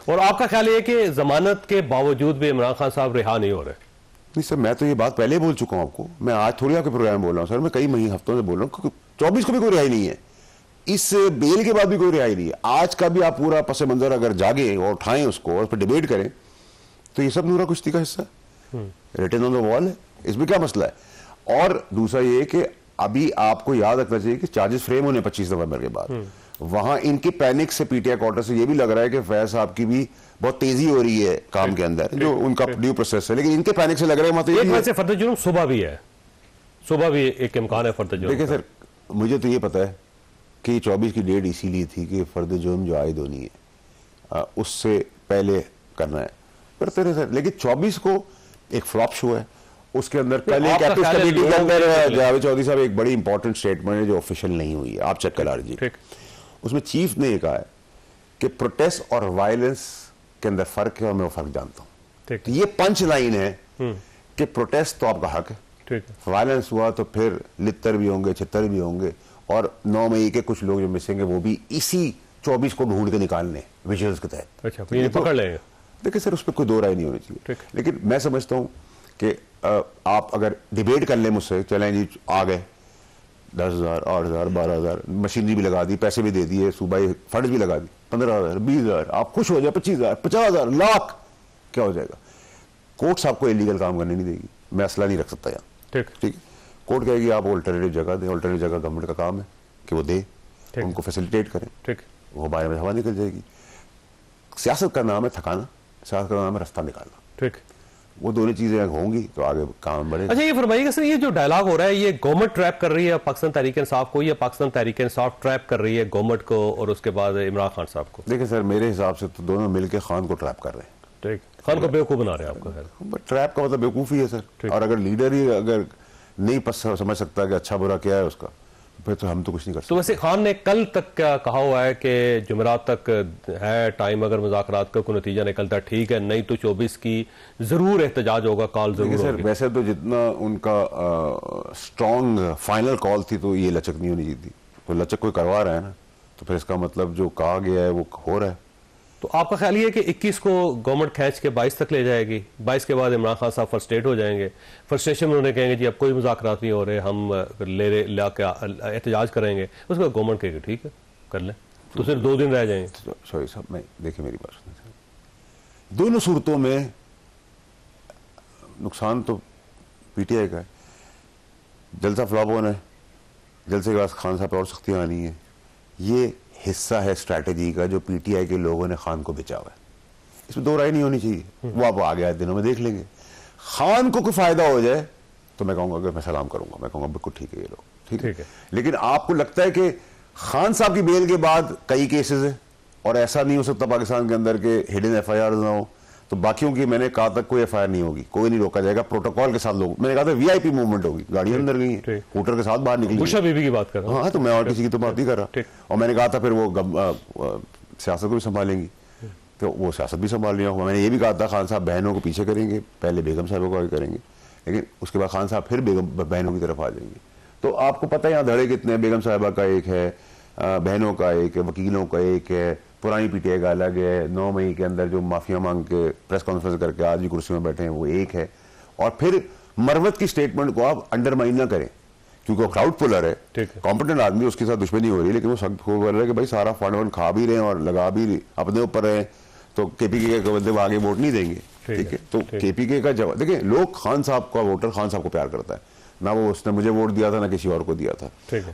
और आपका ख्याल है कि जमानत के बावजूद भी इमरान खान साहब रिहा नहीं हो रहे? नहीं सर, मैं तो ये बात पहले बोल चुका हूं आपको, मैं आज थोड़ी आपके प्रोग्राम में बोल रहा हूं सर, मैं कई महीने हफ्तों से बोल रहा हूं, 24 को भी कोई रिहाई नहीं है, इस बेल के बाद भी कोई रिहाई नहीं है। आज का भी आप पूरा पस मंजर अगर जागे और उठाएं उसको और उस पर डिबेट करें तो ये सब नूरा कुश्ती का हिस्सा रिटन ऑन द वॉल है, इसमें क्या मसला है। और दूसरा ये कि अभी आपको याद रखना चाहिए कि चार्जेस फ्रेम होने 25 नवंबर के बाद, वहां इनके पैनिक से पीटीआई क्वार्टर से ये भी लग रहा है कि फैज साहब की भी बहुत तेजी हो रही है काम के अंदर, जो उनका ड्यू प्रोसेस है, लेकिन इनके पैनिक से लग रहा है मतलब एक वैसे फर्द जुर्म सुबह भी है, सुबह भी एक इम्कान है फर्द जुर्म। देखिए सर, मुझे तो ये पता है कि 24 की डेट इसीलिए थी कि फर्द जुर्म जो आयद होनी है उससे पहले करना है, करते रहे सर। लेकिन 24 को एक फ्लॉप शो है, उसके अंदर कल एक एपिस कमेटी के अंदर जावेद चौधरी साहब एक बड़ी इंपॉर्टेंट स्टेटमेंट है जो ऑफिशियल नहीं हुई है, आप चेक करा लीजिए। उसमें चीफ ने कहा है कि प्रोटेस्ट और वायलेंस के अंदर फर्क है और मैं वो फर्क जानता हूं। तो ये पंच लाइन है कि प्रोटेस्ट तो आपका हक है, वायलेंस हुआ तो फिर लित्तर भी होंगे, छितर भी होंगे, और 9 मई के कुछ लोग जो मिसेंगे वो भी इसी 24 को ढूंढ के निकालने विजुअल्स के तहत। अच्छा, तो ये पकड़ लेंगे। देखिए सर, उस पर कोई दो राय नहीं होनी चाहिए, लेकिन मैं समझता हूं कि आप अगर डिबेट कर ले मुझसे, चलें जी आ गए 10,000, 8,000, 12,000, मशीनरी भी लगा दी, पैसे भी दे दिए, सूबाई फंड भी लगा दी, 15,000, 20,000, आप खुश हो जाए, 25,000, 50,000, लाख, क्या हो जाएगा? कोर्ट आपको इलीगल काम करने नहीं देगी, मैं असला नहीं रख सकता यहाँ, ठीक। कोर्ट कहेगी आप ऑल्टरनेटिव जगह दें, ऑल्टरनेटिव जगह गवर्नमेंट का काम है कि वो दे, उनको फैसिलिटेट करें, ठीक, वो बारे में हवा निकल जाएगी। सियासत का नाम है थकाना, सियासत का नाम है रास्ता निकालना, ठीक। वो दोनों चीजें होंगी तो आगे काम बढ़ेगा। अच्छा, ये फरमाइएगा सर, ये जो डायलॉग हो रहा है, ये गवर्नमेंट ट्रैप कर रही है पाकिस्तान तहरीक इंसाफ को, या पाकिस्तान तहरीक इंसाफ ट्रैप कर रही है गवर्नमेंट को और उसके बाद इमरान खान साहब को? देखिए सर, मेरे हिसाब से तो दोनों मिलकर खान को ट्रैप कर रहे हैं, ठीक। खान को बेवकूफ बना रहे हैं आपका ख्याल? ट्रैप का मतलब बेवकूफी है सर, और अगर लीडर ही अगर नहीं समझ सकता कि अच्छा बुरा क्या है उसका, फिर तो हम तो कुछ नहीं कर सकते। तो वैसे खान ने कल तक क्या कहा हुआ है कि जुमेरात तक है टाइम, अगर मुज़ाकरात का कोई नतीजा निकलता है ठीक है, नहीं तो 24 की जरूर एहतजाज होगा, कॉल जरूर सर। वैसे तो जितना उनका स्ट्रॉन्ग फाइनल कॉल थी तो ये लचक नहीं होनी चाहिए थी, तो लचक कोई करवा रहा है ना, तो फिर इसका मतलब जो कहा गया है वो हो रहा है। तो आपका ख्याल ये है कि 21 को गवर्नमेंट खींच के 22 तक ले जाएगी, 22 के बाद इमरान खान साहब फ्रस्ट्रेट हो जाएंगे, फ्रस्ट्रेशन में उन्हें कहेंगे जी अब कोई मुज़ाकरात नहीं हो रहे, हम ला के एहतजाज करेंगे, उसके बाद गवर्नमेंट कहेगी ठीक है कर लें, तो सिर्फ 2 दिन रह जाएंगे। सॉरी साहब, मैं देखिए मेरी बात सुनिए, दोनों सूरतों में नुकसान तो पीटीआई का है, जलसा फ्लॉप होना है, जलसे के बाद खान साहब पर और सख्तियाँ आनी है, ये हिस्सा है स्ट्रैटेजी का जो पीटीआई के लोगों ने खान को बेचा हुआ है, इसमें दो राय नहीं होनी चाहिए, वो आप आगे आए दिनों में देख लेंगे। खान को कोई फायदा हो जाए तो मैं कहूंगा, अगर मैं सलाम करूंगा, मैं कहूंगा बिल्कुल ठीक है ये लोग, ठीक है। लेकिन आपको लगता है कि खान साहब की बेल के बाद कई केसेस है और ऐसा नहीं हो सकता पाकिस्तान के अंदर के हिडन एफआईआर ना हो, तो बाकियों की मैंने कहा तक कोई एफआईआर नहीं होगी, कोई नहीं रोका जाएगा, प्रोटोकॉल के साथ लोग, मैंने कहा था वीआईपी मूवमेंट होगी, गाड़ियां अंदर गई हैं, हूटर के साथ बाहर निकली, बुशा बीबी की बात कर रहा हूं। हाँ, तो मैं और किसी की तो बात नहीं कर रहा, और मैंने कहा था फिर वो सियासत को भी संभालेंगी, तो वो सियासत भी संभाल लिया हूँ। मैंने ये भी कहा था खान साहब बहनों को पीछे करेंगे, पहले बेगम साहबों को आगे करेंगे, लेकिन उसके बाद खान साहब फिर बहनों की तरफ आ जाएंगे। तो आपको पता है यहाँ धड़े कितने हैं, बेगम साहबा का एक है, बहनों का एक है, वकीलों का एक है, पुरानी पीटीआई का अलग है, 9 मई के अंदर जो माफिया मांग के प्रेस कॉन्फ्रेंस करके आज भी कुर्सी में बैठे हैं वो एक है, और फिर मरवत की स्टेटमेंट को आप अंडरमाइन ना करें क्योंकि वो क्राउड पुलर है, कॉम्पिटेंट आदमी, उसके साथ दुश्मनी हो रही है, लेकिन वो सख्त बोल रहा है कि भाई सारा फंड वंड खा भी रहे हैं और लगा भी अपने ऊपर है, तो केपीके के बंदे आगे वोट नहीं देंगे, ठीक है। तो केपीके का जवाब देखिए, लोग खान साहब का वोटर खान साहब को प्यार करता है ना, वो उसने मुझे वोट दिया था ना किसी और को दिया था,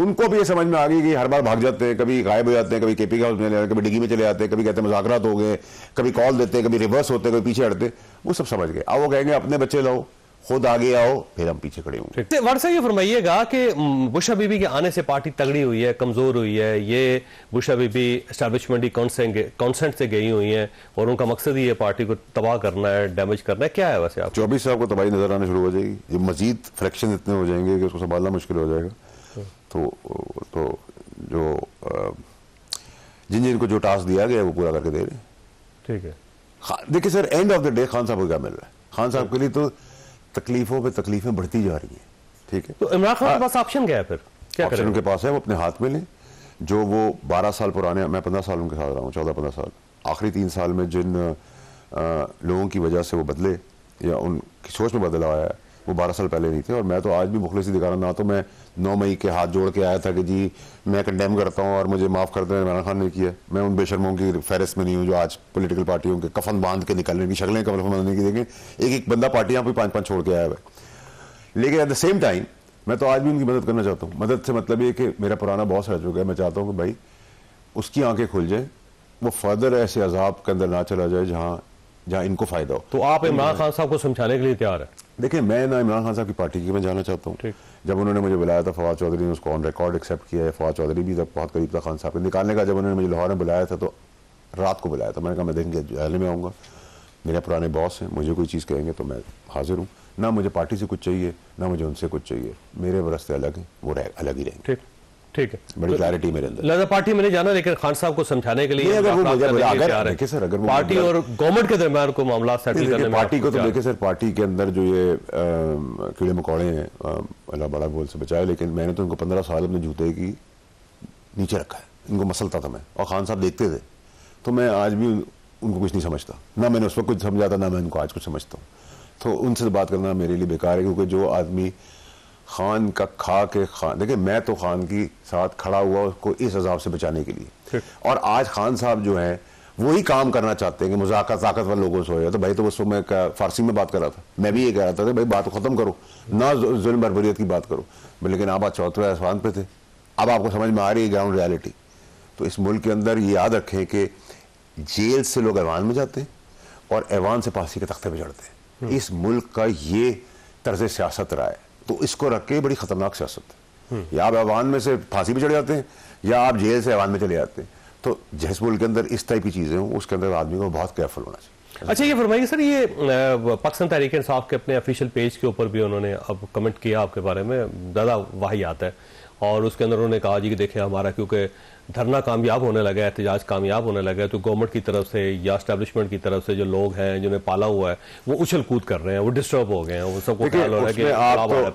उनको भी ये समझ में आ गई कि हर बार भाग जाते हैं, कभी गायब हो जाते हैं, कभी केपी हाउस में ले, कभी डिग्गी में चले जाते हैं, कभी कहते हैं मुज़ाकरात हो गए, कभी कॉल देते हैं, कभी रिवर्स होते हैं, कभी पीछे हटते, वो सब समझ गए। अब वो कहेंगे अपने बच्चे लाओ, खुद आगे आओ, फिर हम पीछे खड़े होंगे। वर्षा ये फरमाइएगा कि बुशा बीबी के आने से पार्टी तगड़ी हुई है, कमजोर हुई है, ये बुशा बीबी एस्टैब्लिशमेंट कॉन्सेंट से गई हुई है और उनका मकसद ही है पार्टी को तबाह करना है, डैमेज करना है, क्या है वैसे आप? 24 से आपको तबाही नजर आने शुरू हो जाएगी, ये मजीद फ्रैक्शन इतने हो जाएंगे कि उसको संभालना मुश्किल हो जाएगा। तो जो जिनको जो टास्क दिया गया वो पूरा करके दे रहे हैं, ठीक है। देखिए sir, end of the day Khan साहब को क्या मिल रहा है? खान साहब के लिए तो तकलीफों पे तकलीफें बढ़ती जा रही हैं, ठीक है। तो इमरान खान के पास ऑप्शन क्या है फिर? क्या ऑप्शन उनके पास है, वो अपने हाथ में लें, जो वो 12 साल पुराने, मैं 15 साल उनके साथ रहा हूँ, 14-15 साल, आखिरी 3 साल में जिन लोगों की वजह से वो बदले या उनकी सोच में बदलाव आया वो 12 साल पहले नहीं थे। और मैं तो आज भी मुखलिसी दिखा रहा, ना तो मैं 9 मई के हाथ जोड़ के आया था कि जी मैं कंडेम करता हूँ और मुझे माफ़ कर दें, इमरान खान ने किया। मैं उन बेशर्मों की फहरिस्त में नहीं हूँ जो आज पॉलिटिकल पार्टियों के कफन बांध के निकलने की शक्लें कफन बांधने की देखें, एक एक बंदा पार्टी यहाँ पे 5-5 छोड़ के आया है। लेकिन एट द सेम टाइम मैं तो आज भी उनकी मदद करना चाहता हूँ। मदद से मतलब ये कि मेरा पुराना बॉस रह चुका है, मैं चाहता हूँ कि भाई उसकी आंखें खुल जाए, वो फर्दर ऐसे अजाब के अंदर ना चला जाए जहाँ इनको फायदा हो। तो आप इमरान खान साहब को समझाने के लिए तैयार है? देखिए, मैं ना इमरान खान साहब की पार्टी की मैं जाना चाहता हूँ। जब उन्होंने मुझे बुलाया था, फवाद चौधरी ने उसको ऑन रिकॉर्ड एक्सेप्ट किया है। फवाद चौधरी भी तब बहुत करीब था खान साहब के निकालने का। जब उन्होंने मुझे लाहौर में बुलाया था तो रात को बुलाया था, मैंने कहा मैं देखेंगे जहले में आऊँगा, मेरे पुराने बॉस हैं, मुझे कोई चीज़ कहेंगे तो मैं हाजिर हूँ। ना मुझे पार्टी से कुछ चाहिए, ना मुझे उनसे कुछ चाहिए, मेरे रास्ते अलग हैं, वो अलग ही रहेंगे। ठीक है, बड़ी क्लैरिटी मेरे अंदर। लिहाजा पार्टी में नहीं जाना, लेकिन खान साहब को समझाने के लिए अगर वो मुझे सर, अगर वो पार्टी और गवर्नमेंट के दरमियान को मामला सेटल करने में पार्टी को तो देखिए सर, पार्टी के अंदर जो ये कीड़े मकोड़े हैं, अल्लाह बड़ा बोल से बचाए, लेकिन मैंने तो इनको 15 साल अपने जूते की नीचे रखा है, इनको मसलता था मैं, और खान साहब देखते थे। तो मैं आज भी उनको कुछ नहीं समझता, ना मैंने उस वक्त कुछ समझा था, ना मैं उनको आज कुछ समझता हूँ। तो उनसे बात करना मेरे लिए बेकार है, क्योंकि जो आदमी खान का खा के खान, देखिए मैं तो खान की साथ खड़ा हुआ उसको इस अजाब से बचाने के लिए, और आज खान साहब जो है वही काम करना चाहते हैं कि मुज़ाकरात ताकतवर लोगों से हो। तो भाई तो उस मैं फारसी में बात कर रहा था, मैं भी ये कह रहा था कि भाई बात खत्म करो, ना जुल्म बर्बरियत की बात करो, लेकिन आप आज 4वें आसमान पे थे। अब आपको समझ में आ रही है ग्राउंड रियलिटी। तो इस मुल्क के अंदर ये याद रखें कि जेल से लोग ऐवान में जाते हैं और ऐवान से फांसी के तख्ते पर चढ़ते हैं। इस मुल्क का ये तर्ज सियासत रहा है, तो इसको रख के बड़ी खतरनाक सियासत है। या आप ऐवान में से फांसी पे चढ़े जाते हैं, या आप जेल से ऐवान में चले जाते हैं। तो जिस मुल्क के अंदर इस टाइप की चीजें हों, उसके अंदर आदमी को बहुत केयरफुल होना चाहिए। अच्छा, ये फरमाइए सर, ये पाकिस्तान तहरीक इंसाफ के अपने ऑफिशियल पेज के ऊपर भी उन्होंने अब कमेंट किया आपके बारे में, ज़्यादा वाहियात है, और उसके अंदर उन्होंने कहा जी कि देखिए हमारा क्योंकि धरना कामयाब होने लगा है, एहतजाज कामयाब होने लगा है, तो गवर्नमेंट की तरफ से या एस्टैब्लिशमेंट की तरफ से जो लोग हैं जिन्हें पाला हुआ है वो उछल कूद कर रहे हैं, वो डिस्टर्ब हो गए हैं, वो सबको ख्याल हो रहा है कि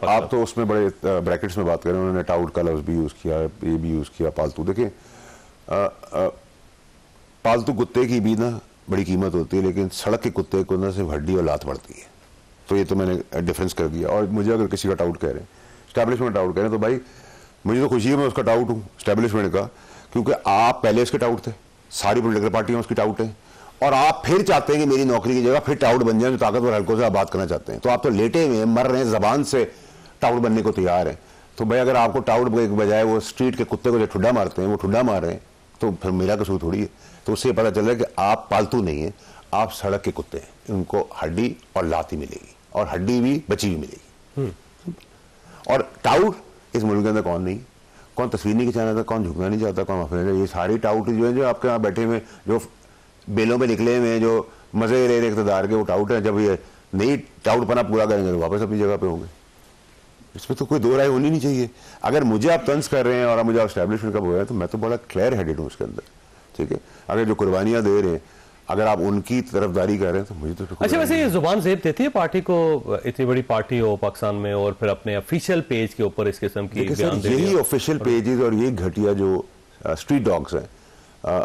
आप तो उसमें बड़े ब्रैकेट्स में बात करें, उन्होंने टाउट का लफ्ज भी यूज किया, ये भी यूज किया, पालतू। देखिए पालतू कुत्ते की भी ना बड़ी कीमत होती है, लेकिन सड़क के कुत्ते को ना सिर्फ हड्डी और लात पड़ती है। तो ये तो मैंने डिफरेंस कर दिया। और मुझे अगर किसी का टाउट कह रहे हैं, स्टैब्लिशमेंट टाउट कह रहे हैं, तो भाई मुझे तो खुशी है मैं उसका टाउट हूँ स्टैब्लिशमेंट का, क्योंकि आप पहले उसके टाउट थे, सारी पॉलिटिकल पार्टियां उसकी टाउट हैं, और आप फिर चाहते हैं कि मेरी नौकरी की जगह फिर टाउट बन जाए जो ताकतवर हल्कों से आप बात करना चाहते हैं। तो आप तो लेटे हुए मर रहे हैं, जबान से टाउट बनने को तैयार है। तो भाई अगर आपको टाउट के बजाय वो स्ट्रीट के कुत्ते को जो ठुड्डा मारते हैं वो ठुड्डा मार रहे हैं, तो फिर मेरा कसूर थोड़ी है। तो उससे पता चल रहा है कि आप पालतू नहीं है, आप सड़क के कुत्ते हैं। उनको हड्डी और लात ही मिलेगी, और हड्डी भी बची हुई मिलेगी। और टाउट इस मुल्क के अंदर कौन नहीं, कौन तस्वीर नहीं खिंचाना था, कौन झुकना नहीं चाहता, कौन माफी, ये सारी टाउट जो है जो आपके यहाँ बैठे हुए जो बेलों में निकले हुए जो मजे ले रहे इक़्तिदार के, वो टाउट है। जब ये नई टाउट पना पूरा करेंगे तो वापस अपनी जगह पे होंगे। इसमें तो कोई दो राय होनी नहीं चाहिए। अगर मुझे आप तंज कर रहे हैं और मुझे एस्टैब्लिशमेंट का बोल रहे हैं, तो मैं तो बड़ा क्लियर हेडेड हूँ उसके अंदर, ठीक है। अगर जो कुर्बानियां दे रहे हैं, अगर आप उनकी तरफदारी कर रहे हैं तो मुझे तो अच्छा, वैसे ये जुबान ज़ेब देती है पार्टी को, इतनी बड़ी पार्टी हो पाकिस्तान में और फिर अपने ऑफिशियल पेज के ऊपर इस किस्म की बयान दे रही है। यही ऑफिशियल पेजेस और ये घटिया जो स्ट्रीट डॉग्स हैं,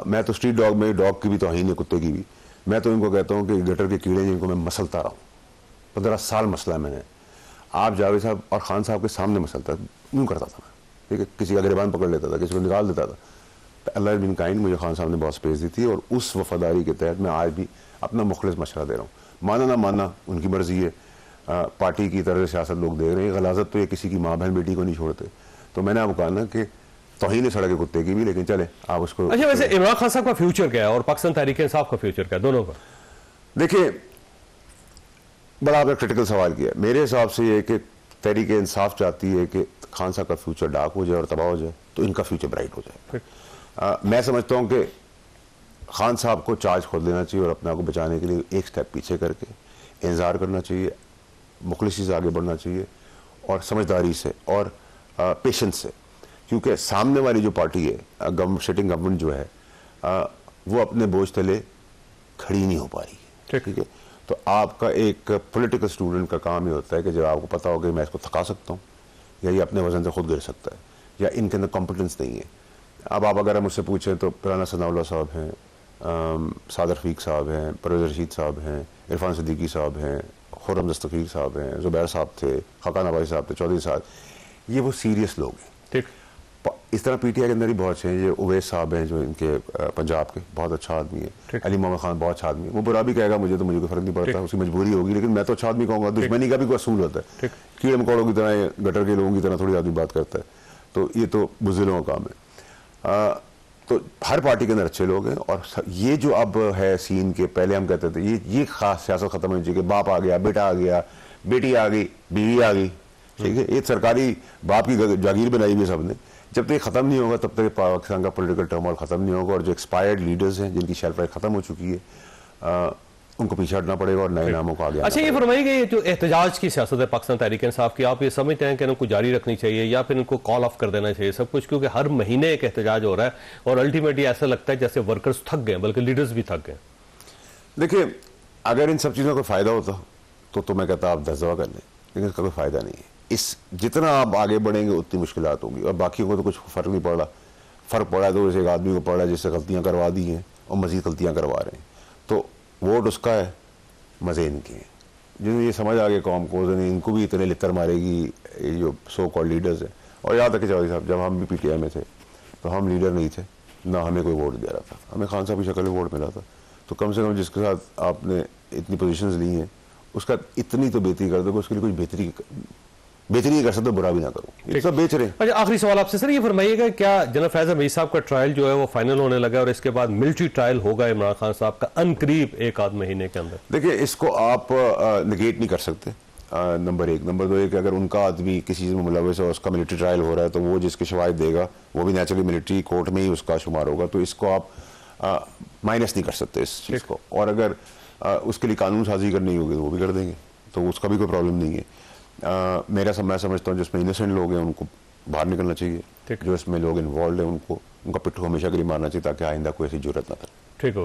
मैं तो स्ट्रीट डॉग में डॉग की भी तौहीन है, कुत्ते की भी। मैं तो इनको कहता हूँ कि गटर के कीड़े जिनको मैं मसलता रहा हूँ, 15 साल मसला मैंने, आप जावेद साहब और खान साहब के सामने मसलता यूँ करता था मैं, ठीक है। किसी का गिरबान पकड़ लेता था, किसी को निकाल देता था। अल्लाह बिन काइंड मुझे खान साहब ने बहुत स्पेस दी थी, और उस वफादारी के तहत मैं आज भी अपना मुखलिस मशवरा दे रहा हूँ। माना ना माना उनकी मर्जी है, पार्टी की तरह सियासत लोग देख रहे हैं, गलाजत तो ये किसी की माँ बहन बेटी को नहीं छोड़ते। तो मैंने आपको कहा ना कि तौहीन है सड़क के कुत्ते की भी, लेकिन चले आप उसको। अच्छा, वैसे इमरान खान साहब का फ्यूचर क्या है और पाकिस्तान तहरीक इंसाफ का फ्यूचर क्या है, दोनों का? देखिए, बड़ा आपने क्रिटिकल सवाल किया। मेरे हिसाब से ये कि तहरीक इंसाफ चाहती है कि खान साहब का फ्यूचर डार्क हो जाए और तबाह हो जाए, तो इनका फ्यूचर ब्राइट हो जाए। मैं समझता हूँ कि खान साहब को चार्ज खुद लेना चाहिए और अपने आप को बचाने के लिए एक स्टेप पीछे करके इंतज़ार करना चाहिए, मुखलिसी से आगे बढ़ना चाहिए, और समझदारी से और पेशेंस से, क्योंकि सामने वाली जो पार्टी है, सिटिंग गवर्नमेंट जो है, वो अपने बोझ तले खड़ी नहीं हो पा रही है, ठीक है। तो आपका एक पॉलिटिकल स्टूडेंट का काम ये होता है कि जब आपको पता हो कि मैं इसको थका सकता हूँ, या ये अपने वजन से खुद गिर सकता है, या इनके अंदर कॉम्पिटेंस नहीं है। अब आप अगर मुझसे पूछें तो पुराना सनाउल्लाह साहब हैं, सादर रफीक साहब हैं, परवेज़ रशीद साहब हैं, इरफान सिद्दीकी साहब हैं, खुर्रम दस्तगीर साहब हैं, ज़ुबैर साहब थे, खाकान अब्बासी साहब थे, चौधरी साहब, ये वो सीरियस लोग हैं। ठीक। इस तरह पीटीआई के अंदर ही बहुत अच्छे हैं, ये उवैस साहब हैं जो इनके पंजाब के, बहुत अच्छा आदमी है। अली मोहम्मद खान बहुत अच्छा आदमी है, वो बुरा भी कहेगा मुझे तो मुझे कोई फर्क नहीं पड़ता, उसकी मजबूरी होगी, लेकिन मैं तो अच्छा आदमी कहूँगा। दुश्मनी का भी कोई असूल होता है, कीड़े मकोड़ों की तरह, गटर के लोगों की तरह थोड़ी आदमी बात करता है, तो ये तो बुज़दिलों का काम है। तो हर पार्टी के अंदर अच्छे लोग हैं, और ये जो अब है सीन के, पहले हम कहते थे ये खास सियासत खत्म होनी चाहिए कि बाप आ गया, बेटा आ गया, बेटी आ गई, बीवी आ गई, ठीक है, एक सरकारी बाप की जागीर बनाई हुई सबने। जब तक ये खत्म नहीं होगा तब तक पाकिस्तान का पॉलिटिकल टर्मोइल खत्म नहीं होगा, और जो एक्सपायर्ड लीडर्स हैं जिनकी शेल्फ लाइफ खत्म हो चुकी है, उनको पीछे हटना पड़ेगा और नए नामों को आगे। अच्छा, ये फरमाइए कि जो एहतजाज की सियासत है पाकिस्तान तहरीक इंसाफ की, आप ये समझते हैं कि इनको जारी रखनी चाहिए या फिर इनको कॉल ऑफ कर देना चाहिए सब कुछ, क्योंकि हर महीने एक एहतजाज हो रहा है और अल्टीमेटली ऐसा लगता है जैसे वर्कर्स थक गए, बल्कि लीडर्स भी थक गए। देखिए, अगर इन सब चीज़ों का फ़ायदा होता तो मैं कहता आप 10 दफ़ा कर लें, लेकिन इसका कोई फ़ायदा नहीं है। इस जितना आप आगे बढ़ेंगे उतनी मुश्किलात होंगी, और बाकी को तो कुछ फ़र्क नहीं पड़ रहा। फ़र्क पड़ा है तो एक आदमी को पड़ रहा है जिससे गलतियाँ करवा दी हैं और मज़ीद गलतियाँ करवा रहे हैं, तो वोट उसका है, मज़े इनके हैं। जिन्हें ये समझ आ गया कौम को, इनको भी इतने लितर मारेगी ये जो सो कॉल्ड लीडर्स हैं। और याद रखें चौधरी साहब, जब हम भी पीटीआई में थे तो हम लीडर नहीं थे, ना हमें कोई वोट दे रहा था, हमें खान साहब की शक्ल में वोट मिला था। तो कम से कम जिसके साथ आपने इतनी पोजीशंस ली हैं उसका इतनी तो बेहतरी कर दो कि उसके लिए कुछ बेहतरी कर सकते, बुरा भी ना करो, सब बेच रहे हैं। अच्छा, आखिरी सवाल आपसे सर, ये फरमाइएगा क्या जनरल फैज़ अहमद साहब का ट्रायल जो है वो फाइनल होने लगा और इसके बाद मिलिट्री ट्रायल होगा इमरान खान साहब का अनकरीब एक आध महीने के अंदर? देखिए, इसको आप निगेट नहीं कर सकते, नंबर एक। नंबर दो, एक अगर उनका आदमी किसी चीज़ में मुलविस है, उसका मिलिट्री ट्रायल हो रहा है, तो वो जिसके शवाहिद देगा वो भी नेचुरली मिलिट्री कोर्ट में ही उसका शुमार होगा, तो इसको आप माइनस नहीं कर सकते इस चीज़ को। और अगर उसके लिए कानून साजी करनी होगी तो वो भी कर देंगे, तो उसका भी कोई प्रॉब्लम नहीं है। मैं समझता हूँ जिसमें इनोसेंट लोग हैं उनको बाहर निकलना चाहिए, जो इसमें लोग इन्वॉल्व हैं उनको उनका पिट्ठू हमेशा के लिए मारना चाहिए, ताकि आइंदा कोई ऐसी जरूरत ना करे। ठीक हो।